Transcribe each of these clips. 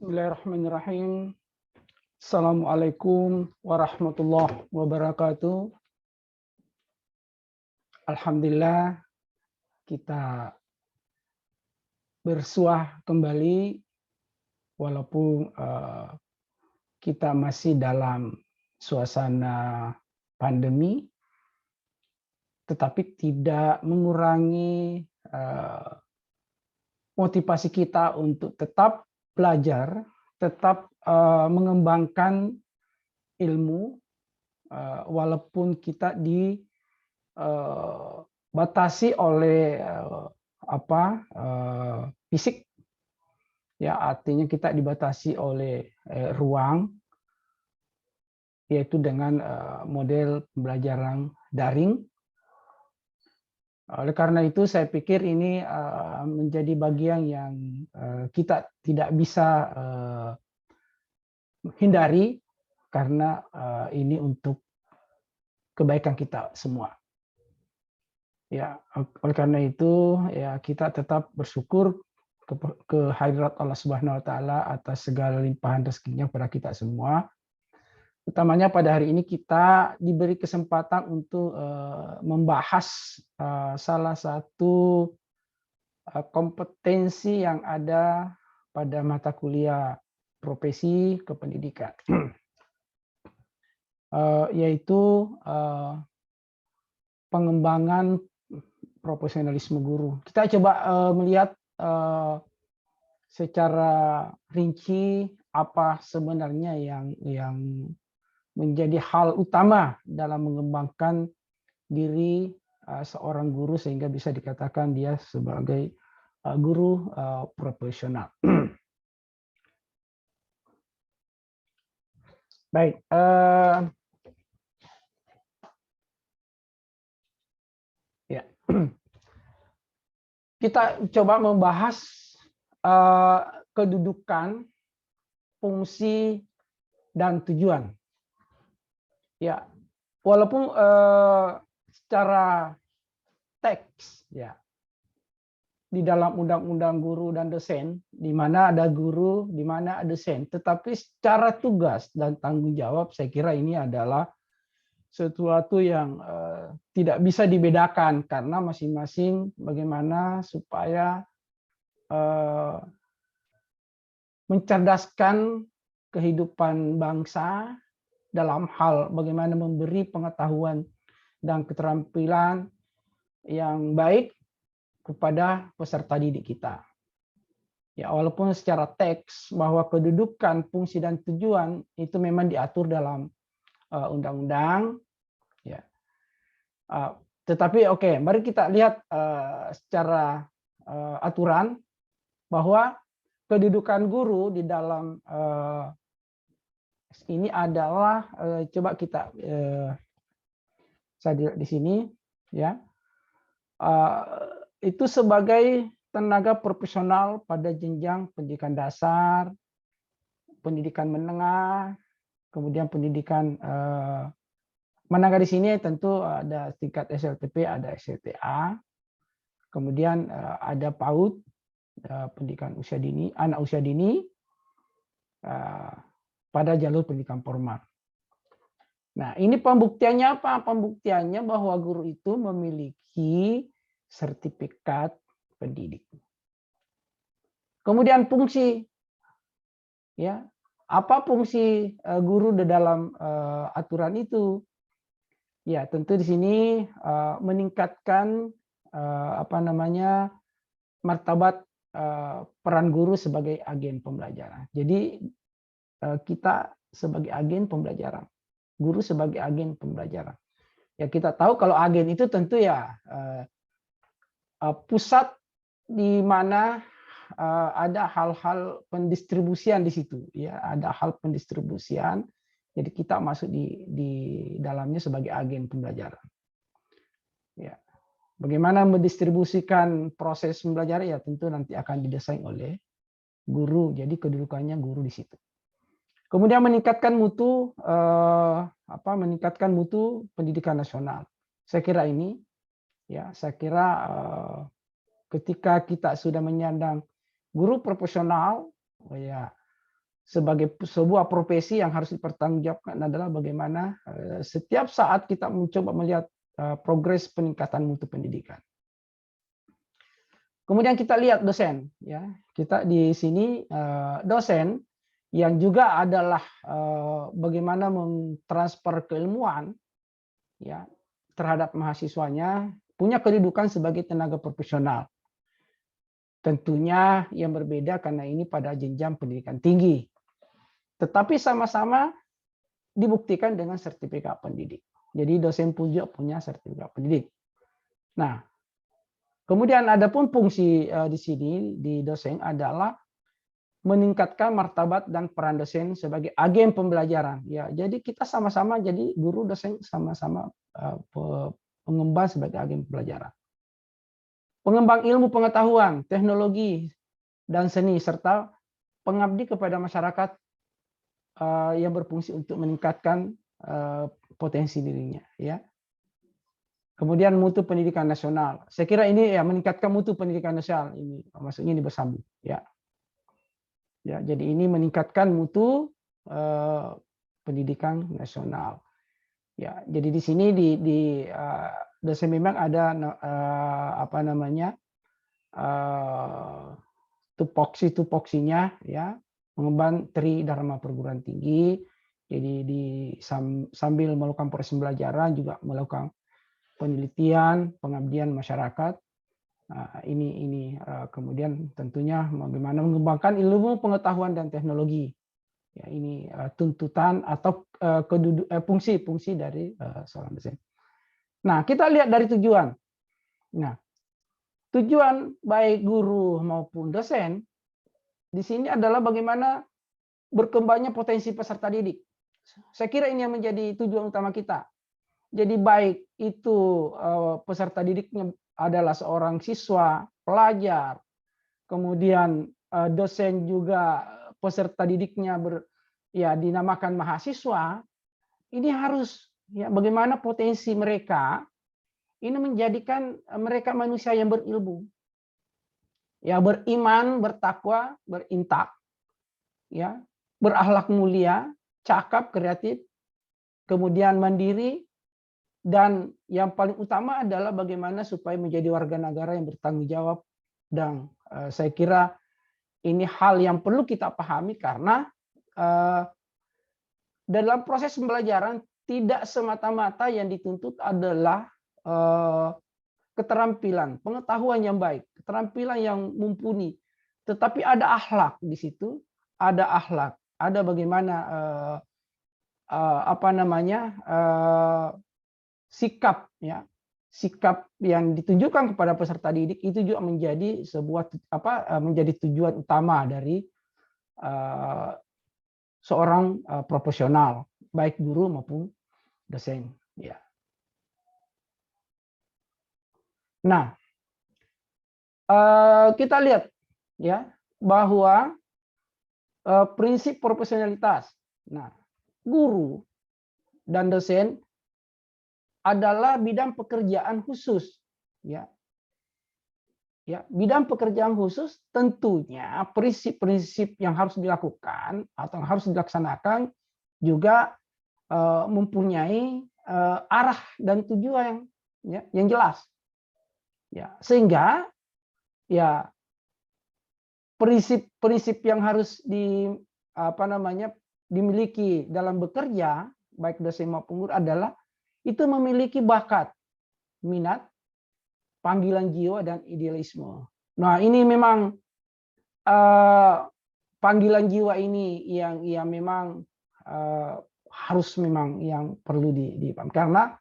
Bismillahirrahmanirrahim. Assalamualaikum warahmatullahi wabarakatuh. Alhamdulillah kita bersuah kembali walaupun kita masih dalam suasana pandemi, tetapi tidak mengurangi motivasi kita untuk tetap belajar, tetap mengembangkan ilmu, walaupun kita dibatasi oleh fisik, ya artinya kita dibatasi oleh ruang, yaitu dengan model pembelajaran daring. Oleh karena itu saya pikir ini menjadi bagian yang kita tidak bisa hindari karena ini untuk kebaikan kita semua. Ya, oleh karena itu ya kita tetap bersyukur ke hadirat Allah Subhanahu wa taala atas segala limpahan rezekinya kepada kita semua. Utamanya pada hari ini kita diberi kesempatan untuk membahas salah satu kompetensi yang ada pada mata kuliah profesi kependidikan, yaitu pengembangan profesionalisme guru. Kita coba melihat secara rinci apa sebenarnya yang menjadi hal utama dalam mengembangkan diri seorang guru sehingga bisa dikatakan dia sebagai guru profesional. Baik, ya. Kita coba membahas kedudukan, fungsi, dan tujuan. Ya, walaupun secara teks ya di dalam undang-undang guru dan dosen, di mana ada guru, di mana ada dosen, tetapi secara tugas dan tanggung jawab saya kira ini adalah sesuatu yang tidak bisa dibedakan karena masing-masing bagaimana supaya mencerdaskan kehidupan bangsa dalam hal bagaimana memberi pengetahuan dan keterampilan yang baik kepada peserta didik kita. Ya, walaupun secara teks bahwa kedudukan, fungsi dan tujuan itu memang diatur dalam undang-undang, ya. Tetapi oke, mari kita lihat secara aturan bahwa kedudukan guru di dalam ini adalah coba kita saya lihat di sini ya, itu sebagai tenaga profesional pada jenjang pendidikan dasar, pendidikan menengah, kemudian pendidikan menengah di sini tentu ada tingkat SLTP, ada SLTA, kemudian ada PAUD, pendidikan usia dini, anak usia dini, pada jalur pendidikan formal. Nah, ini pembuktiannya apa? Pembuktiannya bahwa guru itu memiliki sertifikat pendidik. Kemudian fungsi, ya, apa fungsi guru di dalam aturan itu? Ya, tentu di sini meningkatkan martabat peran guru sebagai agen pembelajaran. Jadi kita sebagai agen pembelajaran, guru sebagai agen pembelajaran. Ya kita tahu kalau agen itu tentu ya pusat di mana ada hal-hal pendistribusian di situ, ya ada hal pendistribusian. Jadi kita masuk di dalamnya sebagai agen pembelajaran. Ya, bagaimana mendistribusikan proses pembelajaran ya tentu nanti akan didesain oleh guru. Jadi kedudukannya guru di situ. Kemudian meningkatkan mutu pendidikan nasional. Saya kira ini ya, saya kira ketika kita sudah menyandang guru profesional, ya sebagai sebuah profesi yang harus dipertanggungjawabkan adalah bagaimana setiap saat kita mencoba melihat progres peningkatan mutu pendidikan. Kemudian kita lihat dosen, ya. Kita di sini dosen yang juga adalah bagaimana mentransfer keilmuan, ya, terhadap mahasiswanya, punya kedudukan sebagai tenaga profesional. Tentunya yang berbeda karena ini pada jenjang pendidikan tinggi. Tetapi sama-sama dibuktikan dengan sertifikat pendidik. Jadi dosen pun juga punya sertifikat pendidik. Nah, kemudian ada pun fungsi di sini di dosen adalah meningkatkan martabat dan peran dosen sebagai agen pembelajaran. Ya, jadi kita sama-sama jadi guru dosen sama-sama pengembang sebagai agen pembelajaran. Pengembang ilmu pengetahuan, teknologi, dan seni, serta pengabdi kepada masyarakat yang berfungsi untuk meningkatkan potensi dirinya. Ya. Kemudian mutu pendidikan nasional. Saya kira ini ya meningkatkan mutu pendidikan nasional. Ini maksudnya ini bersambung. Ya. Ya, jadi ini meningkatkan mutu pendidikan nasional. Ya, jadi di sini di dosen memang ada apa namanya tupoksinya, ya, mengemban Tri Dharma perguruan tinggi. Jadi sambil melakukan proses pembelajaran juga melakukan penelitian, pengabdian masyarakat. Ini kemudian tentunya bagaimana mengembangkan ilmu pengetahuan dan teknologi. Ya, ini tuntutan atau fungsi dari seorang dosen. Nah, kita lihat dari tujuan. Nah, tujuan baik guru maupun dosen di sini adalah bagaimana berkembangnya potensi peserta didik. Saya kira ini yang menjadi tujuan utama kita. Jadi baik itu peserta didiknya adalah seorang siswa, pelajar, kemudian dosen juga peserta didiknya dinamakan mahasiswa, ini harus ya bagaimana potensi mereka ini menjadikan mereka manusia yang berilmu, ya, beriman, bertakwa, berintak, ya, berakhlak mulia, cakap, kreatif, kemudian mandiri, dan yang paling utama adalah bagaimana supaya menjadi warga negara yang bertanggung jawab. Dan saya kira ini hal yang perlu kita pahami karena dalam proses pembelajaran tidak semata-mata yang dituntut adalah keterampilan, pengetahuan yang baik, keterampilan yang mumpuni, tetapi ada akhlak di situ, ada akhlak, ada bagaimana apa namanya sikap, ya, sikap yang ditunjukkan kepada peserta didik itu juga menjadi menjadi tujuan utama dari seorang profesional, baik guru maupun dosen. Ya. Nah, kita lihat ya bahwa prinsip profesionalitas. Nah, guru dan dosen adalah bidang pekerjaan khusus, ya. Ya, bidang pekerjaan khusus tentunya prinsip-prinsip yang harus dilakukan atau yang harus dilaksanakan juga mempunyai arah dan tujuan yang jelas. Ya, sehingga ya prinsip-prinsip yang harus dimiliki dalam bekerja baik dosen maupun guru adalah itu memiliki bakat, minat, panggilan jiwa, dan idealisme. Nah, ini memang panggilan jiwa ini yang memang harus memang yang perlu dipahami. Karena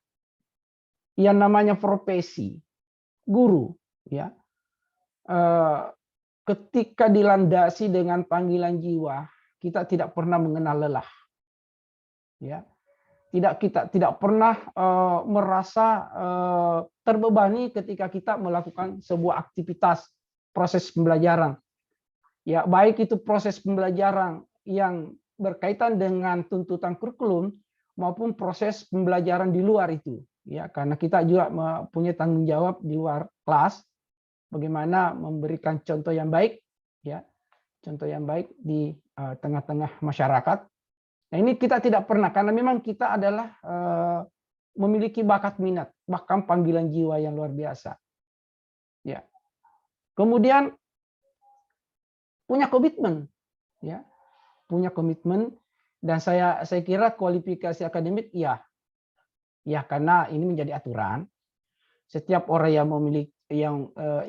yang namanya profesi guru, ya, ketika dilandasi dengan panggilan jiwa, kita tidak pernah mengenal lelah. Ya. Kita tidak pernah merasa terbebani ketika kita melakukan sebuah aktivitas proses pembelajaran. Ya, baik itu proses pembelajaran yang berkaitan dengan tuntutan kurikulum maupun proses pembelajaran di luar itu. Ya, karena kita juga punya tanggung jawab di luar kelas bagaimana memberikan contoh yang baik, ya, contoh yang baik di tengah-tengah masyarakat. Nah, ini kita tidak pernah, karena memang kita adalah memiliki bakat minat, bahkan panggilan jiwa yang luar biasa. Ya. Kemudian punya komitmen, ya, punya komitmen, dan saya kira kualifikasi akademik, ya, karena ini menjadi aturan. Setiap orang yang memiliki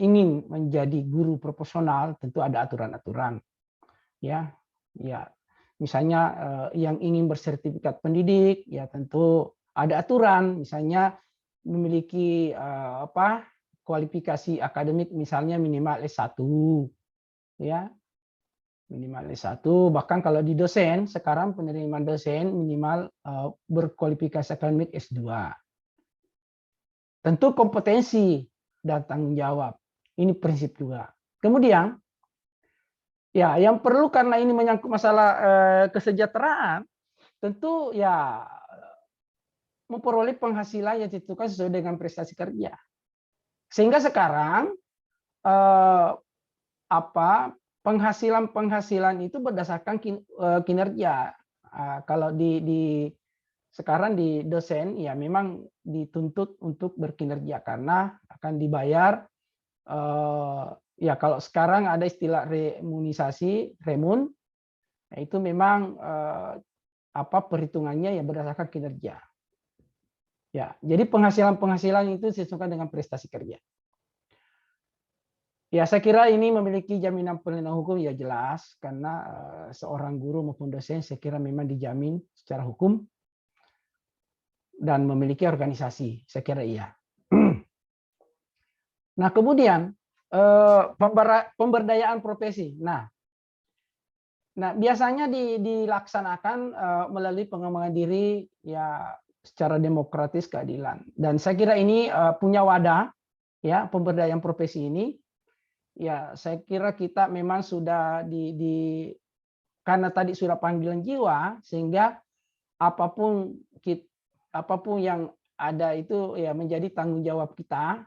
ingin menjadi guru profesional tentu ada aturan-aturan, ya, misalnya yang ingin bersertifikat pendidik, ya tentu ada aturan, misalnya memiliki kualifikasi akademik, misalnya minimal S1, ya, minimal S1. Bahkan kalau di dosen, sekarang penerimaan dosen minimal berkualifikasi akademik S2. Tentu kompetensi dan tanggung jawab. Ini prinsip juga. Kemudian, ya, yang perlu, karena ini menyangkut masalah kesejahteraan, tentu ya memperoleh penghasilan yang ditentukan sesuai dengan prestasi kerja. Sehingga sekarang penghasilan itu berdasarkan kinerja. Kalau sekarang di dosen, ya memang dituntut untuk berkinerja karena akan dibayar, ya kalau sekarang ada istilah remunisasi, remun, nah itu memang perhitungannya ya berdasarkan kinerja. Ya, jadi penghasilan itu disesuaikan dengan prestasi kerja. Ya, saya kira ini memiliki jaminan perlindungan hukum, ya jelas, karena seorang guru maupun dosen saya kira memang dijamin secara hukum dan memiliki organisasi, saya kira iya. Nah, kemudian pemberdayaan profesi. Nah, biasanya dilaksanakan melalui pengembangan diri, ya, secara demokratis, keadilan. Dan saya kira ini punya wadah, ya, pemberdayaan profesi ini. Ya, saya kira kita memang sudah karena tadi sudah panggilan jiwa, sehingga apapun yang ada itu ya menjadi tanggung jawab kita,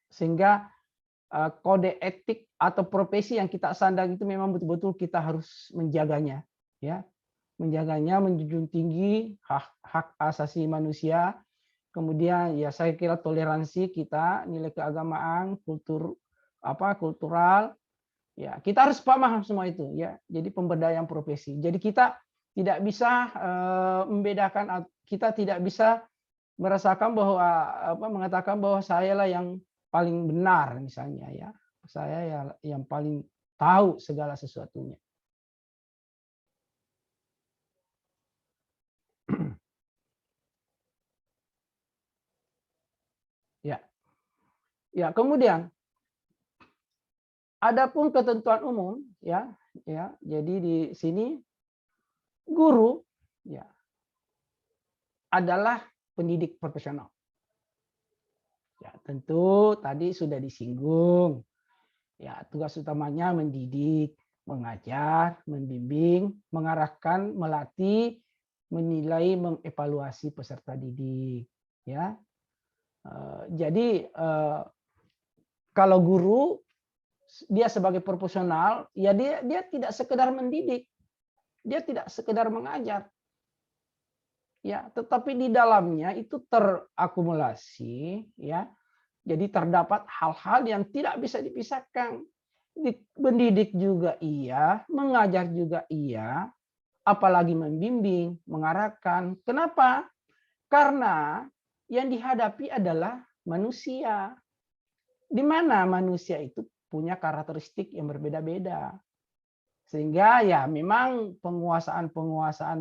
sehingga kode etik atau profesi yang kita sandang itu memang betul-betul kita harus menjaganya, ya, menjunjung tinggi hak asasi manusia. Kemudian ya saya kira toleransi kita, nilai keagamaan, kultural, ya kita harus paham semua itu, ya. Jadi pemberdayaan profesi. Jadi kita tidak bisa membedakan, kita tidak bisa merasakan bahwa mengatakan bahwa saya lah yang paling benar, misalnya, ya, saya yang paling tahu segala sesuatunya. Ya, kemudian adapun ketentuan umum, ya, jadi di sini guru, ya, adalah pendidik profesional. Ya, tentu tadi sudah disinggung. Ya, tugas utamanya mendidik, mengajar, membimbing, mengarahkan, melatih, menilai, mengevaluasi peserta didik. Ya, jadi kalau guru dia sebagai profesional, ya dia tidak sekedar mendidik, dia tidak sekedar mengajar. Ya, tetapi di dalamnya itu terakumulasi, ya. Jadi terdapat hal-hal yang tidak bisa dipisahkan. Mendidik juga iya, mengajar juga iya, apalagi membimbing, mengarahkan. Kenapa? Karena yang dihadapi adalah manusia. Di mana manusia itu punya karakteristik yang berbeda-beda. Sehingga ya memang penguasaan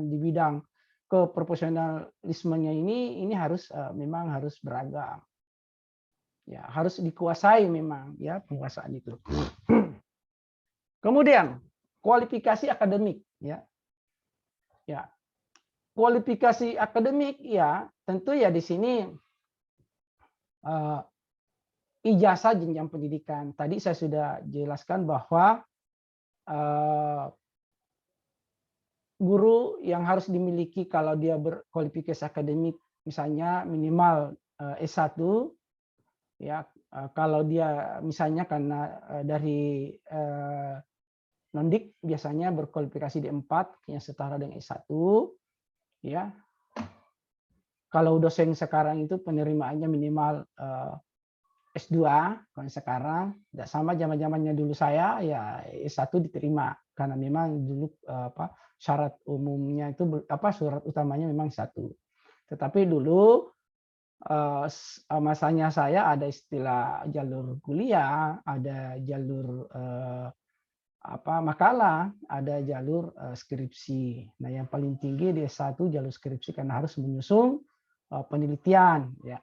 di bidang keprofesionalismenya ini harus memang harus beragam. Ya, harus dikuasai memang, ya, penguasaan itu. Kemudian kualifikasi akademik, ya. Ya. Kualifikasi akademik, ya, tentu ya di sini ijazah jenjang pendidikan. Tadi saya sudah jelaskan bahwa guru yang harus dimiliki kalau dia berkualifikasi akademik, misalnya minimal S1, ya, kalau dia misalnya karena dari non-dik biasanya berkualifikasi D4 yang setara dengan S1, ya. Kalau dosen sekarang itu penerimaannya minimal S2, kalau sekarang tidak sama zaman-zamannya dulu saya ya S1 diterima karena memang dulu syarat umumnya itu surat utamanya memang S1. Tetapi dulu masanya saya ada istilah jalur kuliah, ada jalur makalah, ada jalur skripsi. Nah, yang paling tinggi di S1 jalur skripsi karena harus menyusun penelitian, ya.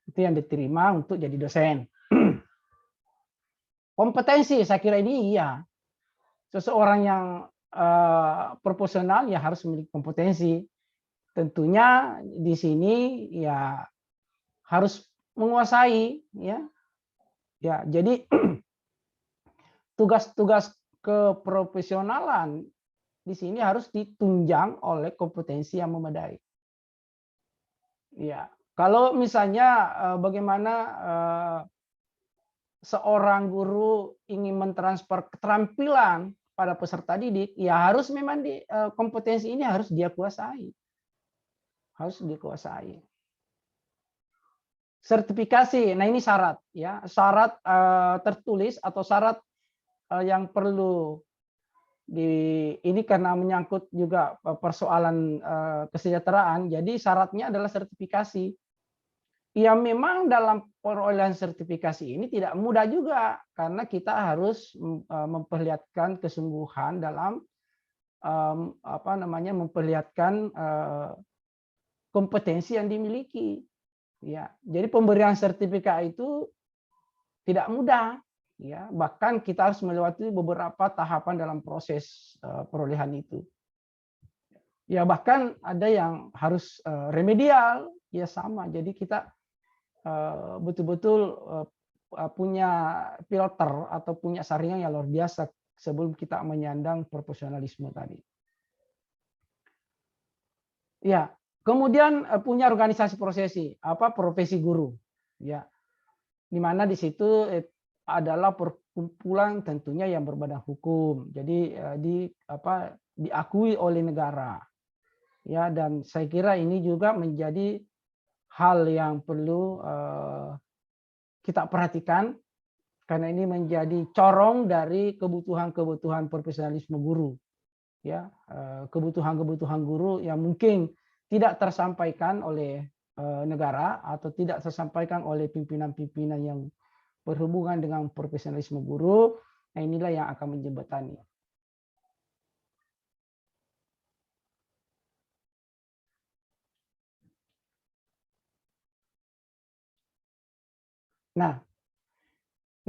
Itu yang diterima untuk jadi dosen. Kompetensi, saya kira ini iya. Seseorang yang profesional ya harus memiliki kompetensi. Tentunya di sini ya harus menguasai, ya. Ya, jadi tugas-tugas keprofesionalan di sini harus ditunjang oleh kompetensi yang memadai. Ya, kalau misalnya bagaimana seorang guru ingin mentransfer keterampilan pada peserta didik, ya harus memang kompetensi ini harus dia kuasai. Harus dikuasai. Sertifikasi, nah ini syarat, ya, syarat tertulis atau syarat yang perlu ini karena menyangkut juga persoalan kesejahteraan, jadi syaratnya adalah sertifikasi. Ya memang dalam perolehan sertifikasi ini tidak mudah juga karena kita harus memperlihatkan kesungguhan dalam memperlihatkan kompetensi yang dimiliki. Ya, jadi pemberian sertifikat itu tidak mudah. Ya, bahkan kita harus melewati beberapa tahapan dalam proses perolehan itu. Ya, bahkan ada yang harus remedial, ya sama. Jadi kita betul-betul punya filter atau punya saringan yang luar biasa sebelum kita menyandang profesionalisme tadi. Ya, kemudian punya organisasi profesi guru, ya, di mana di situ adalah perkumpulan tentunya yang berbadan hukum, jadi diakui oleh negara, ya, dan saya kira ini juga menjadi hal yang perlu kita perhatikan karena ini menjadi corong dari kebutuhan-kebutuhan profesionalisme guru, ya, kebutuhan-kebutuhan guru yang mungkin tidak tersampaikan oleh negara atau tidak tersampaikan oleh pimpinan-pimpinan yang berhubungan dengan profesionalisme guru. Nah, inilah yang akan menjembatani.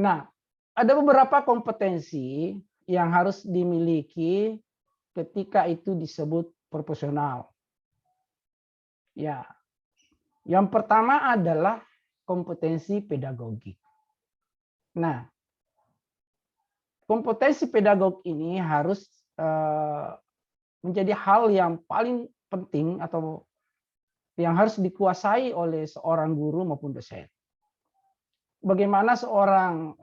Nah, ada beberapa kompetensi yang harus dimiliki ketika itu disebut profesional. Ya, yang pertama adalah kompetensi pedagogik. Nah, kompetensi pedagog ini harus menjadi hal yang paling penting atau yang harus dikuasai oleh seorang guru maupun dosen. Bagaimana seorang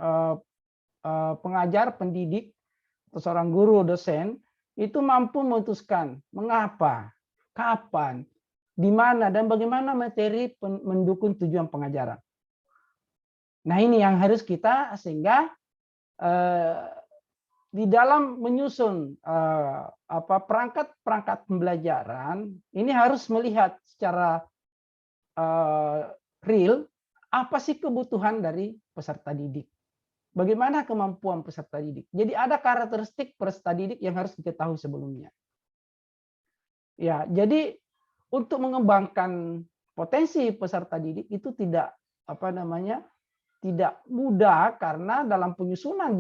pengajar, pendidik, atau seorang guru, dosen itu mampu memutuskan mengapa, kapan, di mana, dan bagaimana materi mendukung tujuan pengajaran. Nah, ini yang harus kita sehingga di dalam menyusun perangkat pembelajaran ini harus melihat secara real apa sih kebutuhan dari peserta didik, bagaimana kemampuan peserta didik. Jadi ada karakteristik peserta didik yang harus diketahui sebelumnya. Ya, jadi untuk mengembangkan potensi peserta didik itu tidak tidak mudah karena dalam penyusunan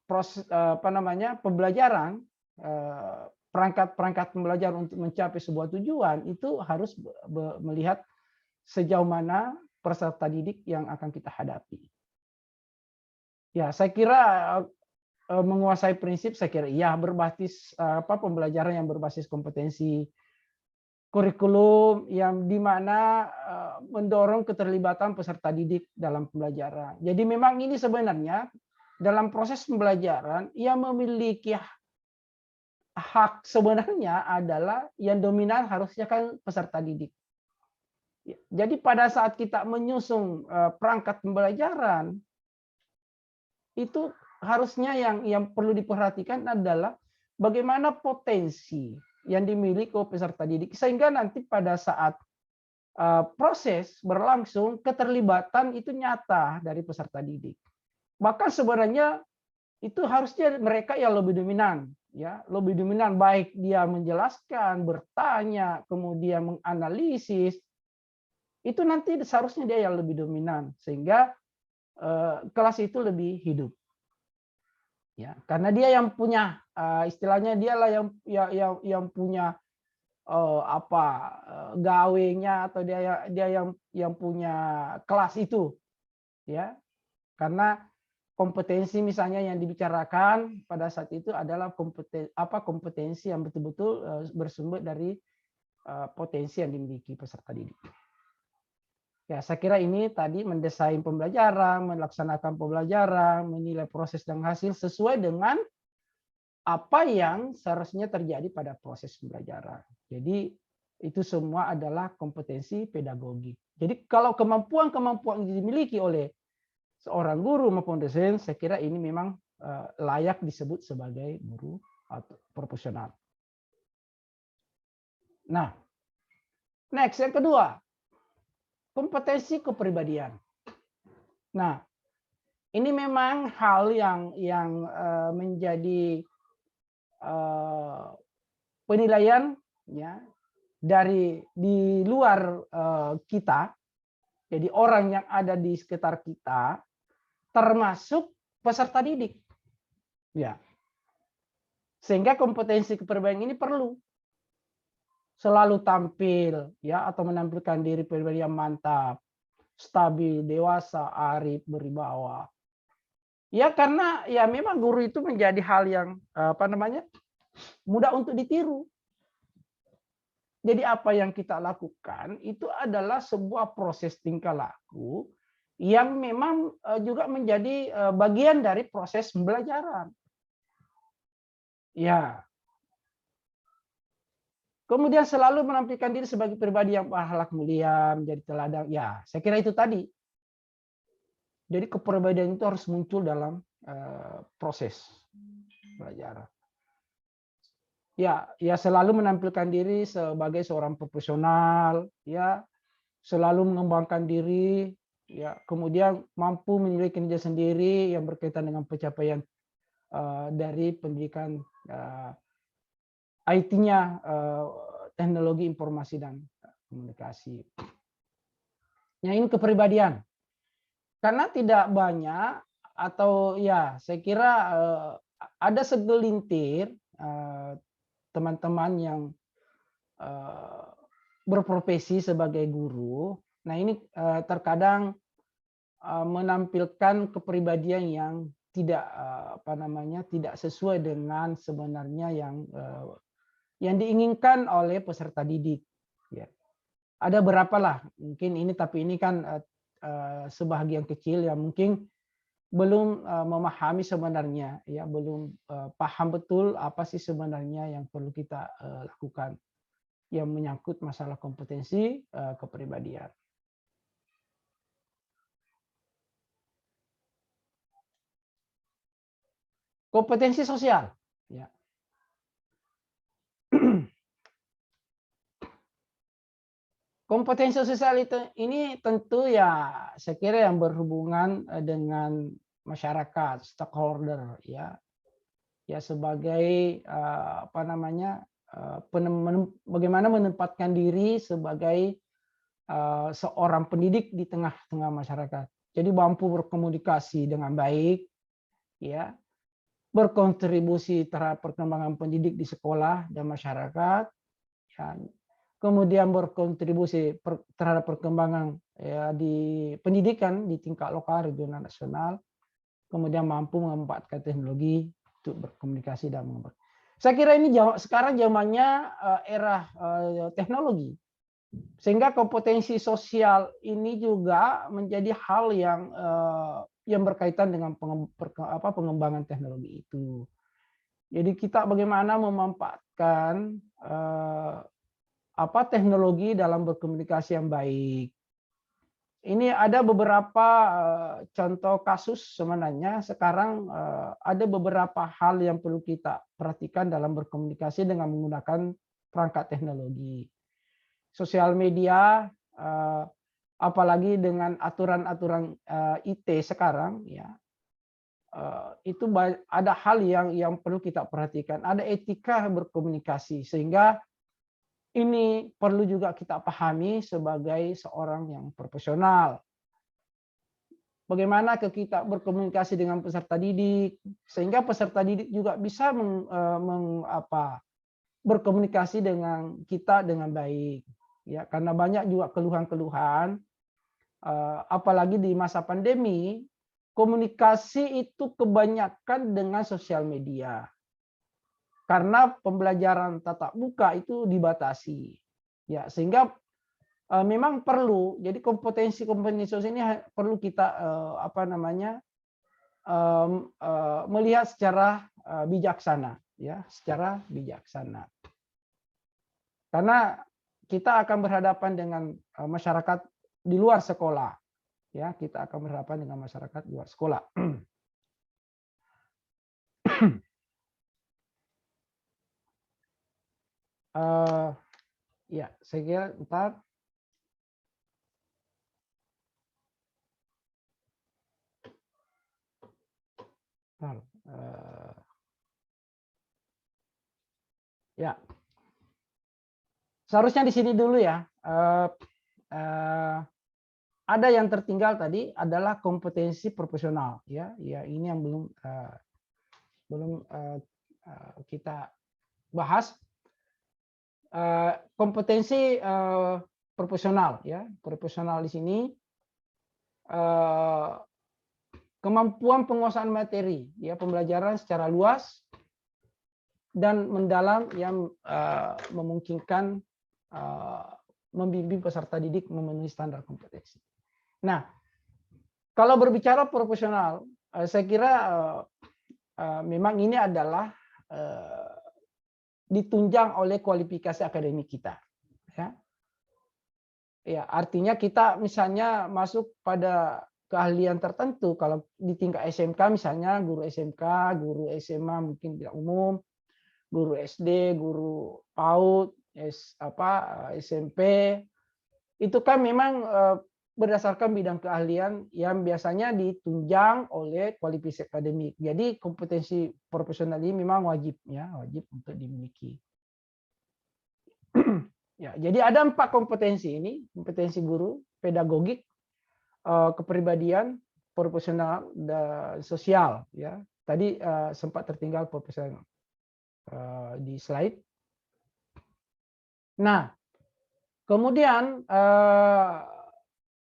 proses pembelajaran, perangkat pembelajaran untuk mencapai sebuah tujuan itu harus melihat sejauh mana peserta didik yang akan kita hadapi. Ya, saya kira menguasai prinsip, saya kira iya, berbasis pembelajaran yang berbasis kompetensi, kurikulum yang dimana mendorong keterlibatan peserta didik dalam pembelajaran. Jadi memang ini sebenarnya dalam proses pembelajaran yang memiliki hak sebenarnya adalah yang dominan harusnya kan peserta didik. Jadi pada saat kita menyusun perangkat pembelajaran, itu harusnya yang perlu diperhatikan adalah bagaimana potensi yang dimiliki oleh peserta didik sehingga nanti pada saat proses berlangsung keterlibatan itu nyata dari peserta didik. Bahkan sebenarnya itu harusnya mereka yang lebih dominan, ya, lebih dominan baik dia menjelaskan, bertanya, kemudian menganalisis. Itu nanti seharusnya dia yang lebih dominan sehingga kelas itu lebih hidup. Ya, karena dia yang punya istilahnya dialah yang punya gawenya atau dia yang punya kelas itu, ya. Karena kompetensi misalnya yang dibicarakan pada saat itu adalah kompetensi yang betul-betul bersumber dari potensi yang dimiliki peserta didik. Ya, saya kira ini tadi mendesain pembelajaran, melaksanakan pembelajaran, menilai proses dan hasil sesuai dengan apa yang seharusnya terjadi pada proses pembelajaran. Jadi itu semua adalah kompetensi pedagogik. Jadi kalau kemampuan-kemampuan yang dimiliki oleh seorang guru maupun dosen, saya kira ini memang layak disebut sebagai guru atau profesional. Nah, next yang kedua, kompetensi kepribadian. Nah, ini memang hal yang menjadi penilaian ya dari di luar kita, jadi orang yang ada di sekitar kita, termasuk peserta didik, ya. Sehingga kompetensi kepribadian ini perlu selalu tampil, ya, atau menampilkan diri pribadi yang mantap, stabil, dewasa, arif, berwibawa. Ya karena ya memang guru itu menjadi hal yang mudah untuk ditiru. Jadi apa yang kita lakukan itu adalah sebuah proses tingkah laku yang memang juga menjadi bagian dari proses pembelajaran. Ya. Kemudian selalu menampilkan diri sebagai pribadi yang berakhlak mulia, menjadi teladan. Ya, saya kira itu tadi. Jadi kepribadian itu harus muncul dalam proses pembelajaran. Ya selalu menampilkan diri sebagai seorang profesional, ya selalu mengembangkan diri, ya kemudian mampu menilai kinerja sendiri yang berkaitan dengan pencapaian dari pendidikan IT-nya, teknologi informasi dan komunikasi. Ya ini kepribadian. Karena tidak banyak atau ya saya kira ada segelintir teman-teman yang berprofesi sebagai guru. Nah ini terkadang menampilkan kepribadian yang tidak tidak sesuai dengan sebenarnya yang diinginkan oleh peserta didik. Ya. Ada berapa lah mungkin ini, tapi ini kan sebahagian kecil yang mungkin belum memahami sebenarnya, ya belum paham betul apa sih sebenarnya yang perlu kita lakukan yang menyangkut masalah kompetensi kepribadian. Kompetensi sosial, ya. Kompetensi sosial ini tentu ya saya kira yang berhubungan dengan masyarakat, stakeholder, ya sebagai bagaimana menempatkan diri sebagai seorang pendidik di tengah-tengah masyarakat. Jadi mampu berkomunikasi dengan baik, ya berkontribusi terhadap perkembangan pendidik di sekolah dan masyarakat, ya. Kemudian berkontribusi terhadap perkembangan ya, di pendidikan di tingkat lokal, regional, nasional. Kemudian mampu memanfaatkan teknologi untuk berkomunikasi dan mengembangkan. Saya kira ini sekarang zamannya era teknologi. Sehingga kompetensi sosial ini juga menjadi hal yang yang berkaitan dengan pengembangan teknologi itu. Jadi kita bagaimana memanfaatkan teknologi dalam berkomunikasi yang baik. Ini ada beberapa contoh kasus sebenarnya sekarang ada beberapa hal yang perlu kita perhatikan dalam berkomunikasi dengan menggunakan perangkat teknologi. Sosial media, apalagi dengan aturan-aturan IT sekarang, ya itu ada hal yang perlu kita perhatikan. Ada etika berkomunikasi sehingga ini perlu juga kita pahami sebagai seorang yang profesional. Bagaimana kita berkomunikasi dengan peserta didik, sehingga peserta didik juga bisa berkomunikasi dengan kita dengan baik. Ya, karena banyak juga keluhan-keluhan, apalagi di masa pandemi, komunikasi itu kebanyakan dengan sosial media. Karena pembelajaran tatap muka itu dibatasi, ya sehingga memang perlu. Jadi kompetensi ini perlu kita melihat secara bijaksana, ya secara bijaksana. Karena kita akan berhadapan dengan masyarakat di luar sekolah, ya kita akan berhadapan dengan masyarakat di luar sekolah. Ya, saya kira ntar ya, seharusnya di sini dulu ya. Ada yang tertinggal tadi adalah kompetensi profesional, ya, ini yang belum kita bahas. Kompetensi profesional, ya, profesional di sini kemampuan penguasaan materi, ya, pembelajaran secara luas dan mendalam yang memungkinkan membimbing peserta didik memenuhi standar kompetensi. Nah, kalau berbicara profesional, saya kira memang ini adalah ditunjang oleh kualifikasi akademik kita, ya. Ya, artinya kita misalnya masuk pada keahlian tertentu. Kalau di tingkat SMK misalnya guru SMK, guru SMA mungkin tidak umum, guru SD, guru PAUD, SMP, itu kan memang berdasarkan bidang keahlian yang biasanya ditunjang oleh kualifikasi akademik. Jadi kompetensi profesional ini memang wajib, ya, wajib untuk dimiliki. Ya, jadi ada 4 kompetensi ini: kompetensi guru, pedagogik, kepribadian, profesional, dan sosial. Ya, tadi sempat tertinggal profesional di slide. Nah, kemudian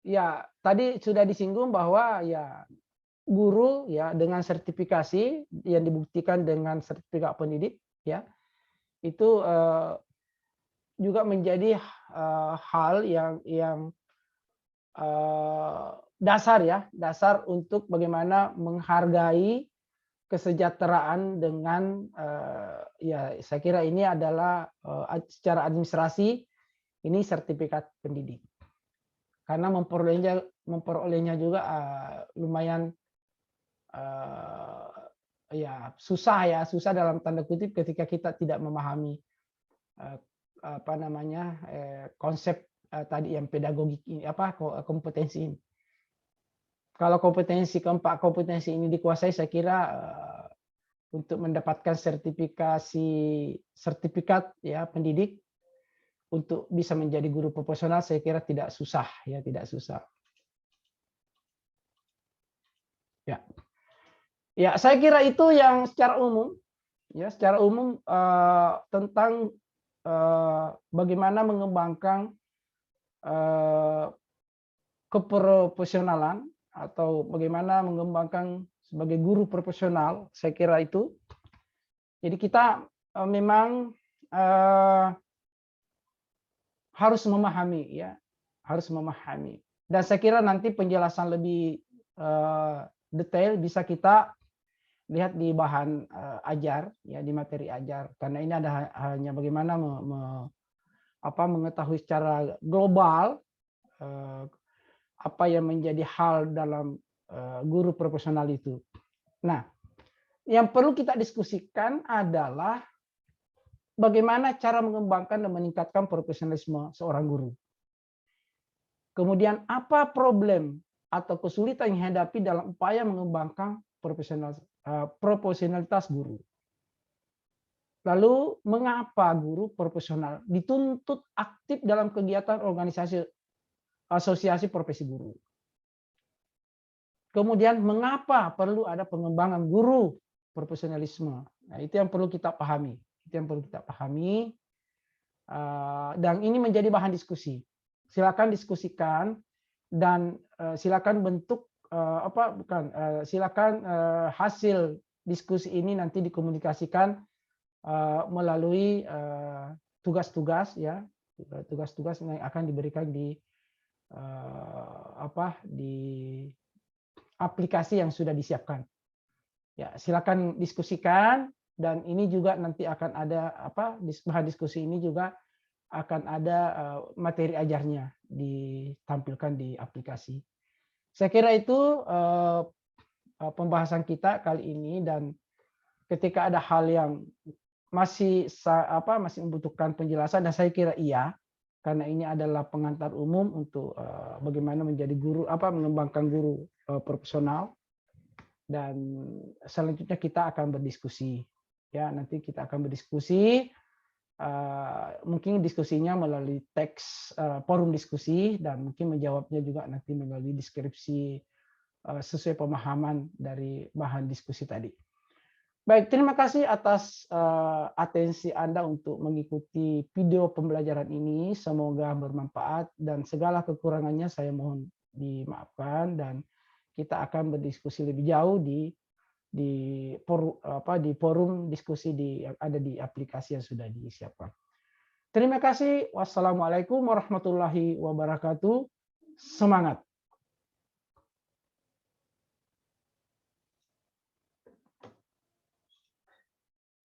ya tadi sudah disinggung bahwa ya guru, ya dengan sertifikasi yang dibuktikan dengan sertifikat pendidik, ya itu juga menjadi hal yang dasar, ya, dasar untuk bagaimana menghargai kesejahteraan dengan ya saya kira ini adalah secara administrasi ini sertifikat pendidik. Karena memperolehnya juga lumayan ya susah dalam tanda kutip ketika kita tidak memahami konsep tadi yang pedagogik ini, kompetensi ini. Kalau keempat kompetensi ini dikuasai, saya kira untuk mendapatkan sertifikat ya pendidik untuk bisa menjadi guru profesional, saya kira tidak susah, ya, tidak susah. Ya, ya saya kira itu yang secara umum, ya, secara umum tentang bagaimana mengembangkan keprofesionalan atau bagaimana mengembangkan sebagai guru profesional, saya kira itu. Jadi kita memang harus memahami, ya, harus memahami. Dan saya kira nanti penjelasan lebih detail bisa kita lihat di bahan ajar, ya, di materi ajar. Karena ini ada hanya bagaimana mengetahui secara global apa yang menjadi hal dalam guru profesional itu. Nah, yang perlu kita diskusikan adalah bagaimana cara mengembangkan dan meningkatkan profesionalisme seorang guru. Kemudian apa problem atau kesulitan yang dihadapi dalam upaya mengembangkan profesionalitas guru. Lalu mengapa guru profesional dituntut aktif dalam kegiatan organisasi asosiasi profesi guru. Kemudian mengapa perlu ada pengembangan guru profesionalisme. Nah, itu yang perlu kita pahami. Itu yang perlu kita pahami. Dan ini menjadi bahan diskusi. Silakan diskusikan dan silakan bentuk silakan hasil diskusi ini nanti dikomunikasikan melalui tugas-tugas, ya, tugas-tugas yang akan diberikan di di aplikasi yang sudah disiapkan. Ya, silakan diskusikan, dan ini juga nanti akan ada bahan diskusi ini juga akan ada materi ajarnya ditampilkan di aplikasi. Saya kira itu pembahasan kita kali ini, dan ketika ada hal yang masih membutuhkan penjelasan, dan saya kira iya, karena ini adalah pengantar umum untuk bagaimana menjadi guru, mengembangkan guru profesional. Dan selanjutnya kita akan berdiskusi, ya, nanti kita akan berdiskusi, mungkin diskusinya melalui teks forum diskusi, dan mungkin menjawabnya juga nanti melalui deskripsi sesuai pemahaman dari bahan diskusi tadi. Baik, terima kasih atas atensi Anda untuk mengikuti video pembelajaran ini. Semoga bermanfaat, dan segala kekurangannya saya mohon dimaafkan, dan kita akan berdiskusi lebih jauh di forum diskusi yang ada di aplikasi yang sudah disiapkan. Terima kasih. Wassalamualaikum warahmatullahi wabarakatuh. Semangat.